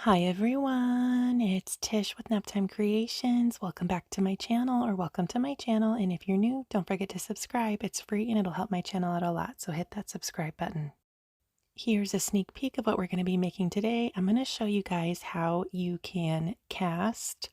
Hi everyone, it's Tish with Naptime Creations. Welcome back to my channel, or welcome to my channel. And if you're new, don't forget to subscribe. It's free and it'll help my channel out a lot, so hit that subscribe button. Here's a sneak peek of what we're going to be making today. I'm going to show you guys how you can cast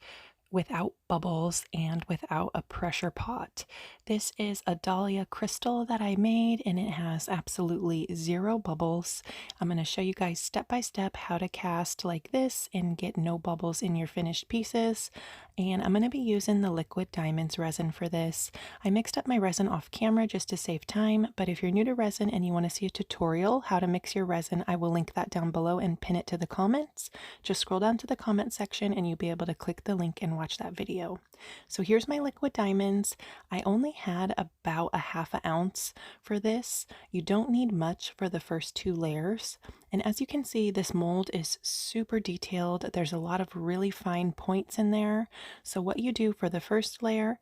without bubbles and without a pressure pot. This is a dahlia crystal that I made and it has absolutely zero bubbles. I'm going to show you guys step by step how to cast like this and get no bubbles in your finished pieces. And I'm going to be using the liquid diamonds resin for this. I mixed up my resin off camera just to save time, but if you're new to resin and you want to see a tutorial how to mix your resin, I will link that down below and pin it to the comments. Just scroll down to the comment section and you'll be able to click the link and watch that video. So here's my liquid diamonds. I only had about a half an ounce for this. You don't need much for the first two layers. And as you can see, this mold is super detailed. There's a lot of really fine points in there. So what you do for the first layer,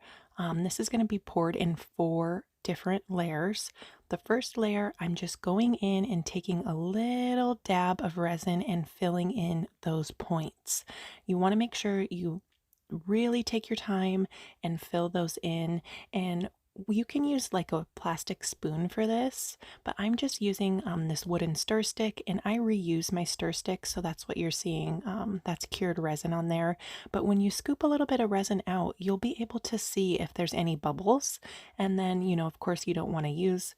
this is going to be poured in 4 different layers. The first layer, I'm just going in and taking a little dab of resin and filling in those points. You want to make sure you really take your time and fill those in, and you can use like a plastic spoon for this, but I'm just using this wooden stir stick, and I reuse my stir stick, so that's what you're seeing. That's cured resin on there. But when you scoop a little bit of resin out, you'll be able to see if there's any bubbles. And then, of course, you don't want to use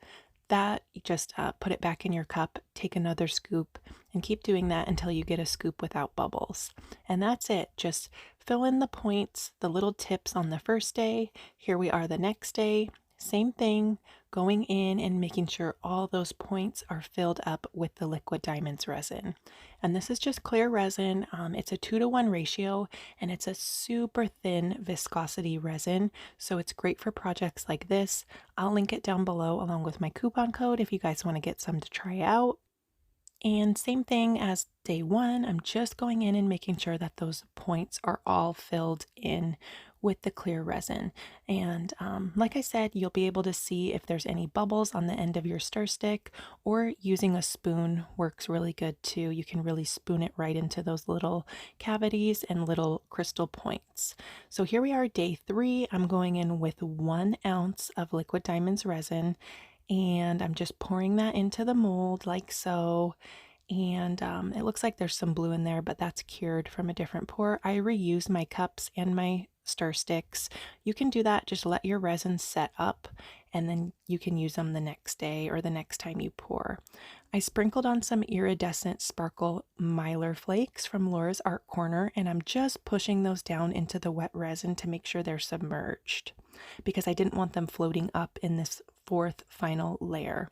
that. You just put it back in your cup, take another scoop, and keep doing that until you get a scoop without bubbles. And that's it. Just fill in the points, the little tips on the first day. Here we are the next day. Same thing, going in and making sure all those points are filled up with the liquid diamonds resin. And this is just clear resin. It's a 2-to-1 ratio, and it's a super thin viscosity resin, so it's great for projects like this. I'll link it down below along with my coupon code if you guys want to get some to try out. And same thing as day 1, I'm just going in and making sure that those points are all filled in with the clear resin. And like I said, you'll be able to see if there's any bubbles on the end of your stir stick, or using a spoon works really good too. You can really spoon it right into those little cavities and little crystal points. So here we are, day 3. I'm going in with 1 ounce of liquid diamonds resin, and I'm just pouring that into the mold like so. And it looks like there's some blue in there, but that's cured from a different pour. I reuse my cups and my stir sticks. You can do that, just let your resin set up, and then you can use them the next day or the next time you pour. I sprinkled on some iridescent sparkle mylar flakes from Laura's Art Corner, and I'm just pushing those down into the wet resin to make sure they're submerged, because I didn't want them floating up in this 4th final layer.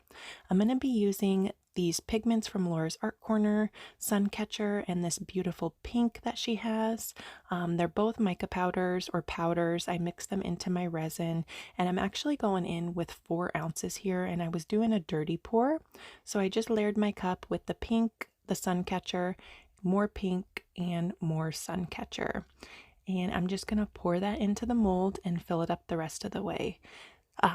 I'm going to be using these pigments from Laura's Art Corner, Sun Catcher, and this beautiful pink that she has. They're both mica powders or powders. I mixed them into my resin, and I'm actually going in with 4 ounces here, and I was doing a dirty pour. So I just layered my cup with the pink, the Sun Catcher, more pink, and more Sun Catcher. And I'm just going to pour that into the mold and fill it up the rest of the way.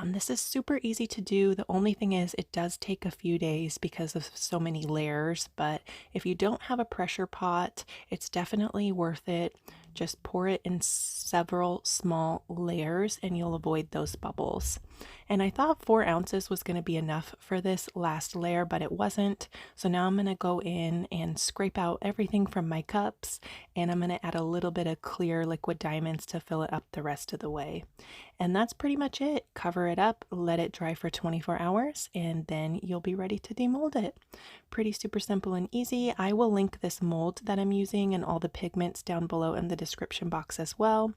This is super easy to do. The only thing is it does take a few days because of so many layers, but if you don't have a pressure pot, it's definitely worth it. Just pour it in several small layers and you'll avoid those bubbles. And I thought 4 ounces was going to be enough for this last layer, but it wasn't. So now I'm going to go in and scrape out everything from my cups, and I'm going to add a little bit of clear liquid diamonds to fill it up the rest of the way. And that's pretty much it. Cover it up, let it dry for 24 hours, and then you'll be ready to demold it. Pretty super simple and easy. I will link this mold that I'm using and all the pigments down below in the description box as well.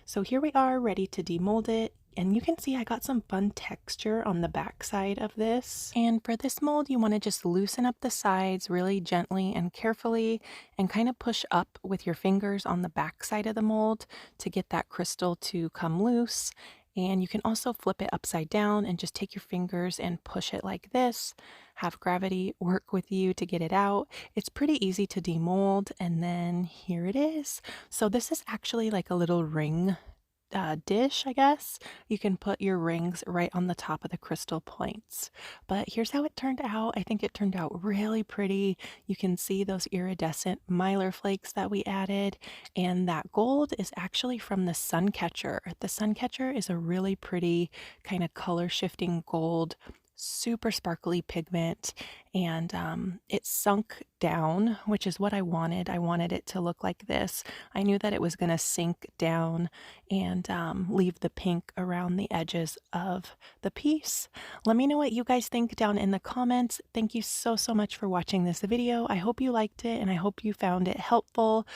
So here we are, ready to demold it. And you can see I got some fun texture on the back side of this. And for this mold, you want to just loosen up the sides really gently and carefully, and kind of push up with your fingers on the back side of the mold to get that crystal to come loose. And you can also flip it upside down and just take your fingers and push it like this. Have gravity work with you to get it out. It's pretty easy to demold, and then here it is. So this is actually like a little ring dish, I guess, you can put your rings right on the top of the crystal points. But here's how it turned out. I think it turned out really pretty. You can see those iridescent mylar flakes that we added, and that gold is actually from the sun catcher. The sun catcher is a really pretty kind of color shifting gold, super sparkly pigment, and it sunk down, which is what I wanted. I wanted it to look like this. I knew that it was going to sink down and leave the pink around the edges of the piece. Let me know what you guys think down in the comments. Thank you so much for watching this video. I hope you liked it and I hope you found it helpful.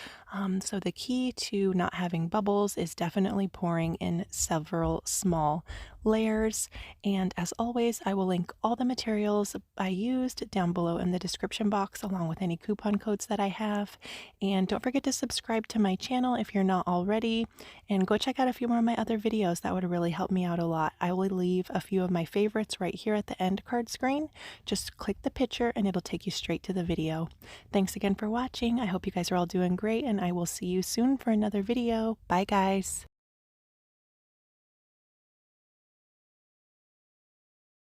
So the key to not having bubbles is definitely pouring in several small layers. And as always, I will link all the materials I used down below in the description box, along with any coupon codes that I have. And don't forget to subscribe to my channel if you're not already, and go check out a few more of my other videos. That would really help me out a lot. I will leave a few of my favorites right here at the end card screen. Just click the picture and it'll take you straight to the video. Thanks again for watching. I hope you guys are all doing great, and I will see you soon for another video. Bye guys.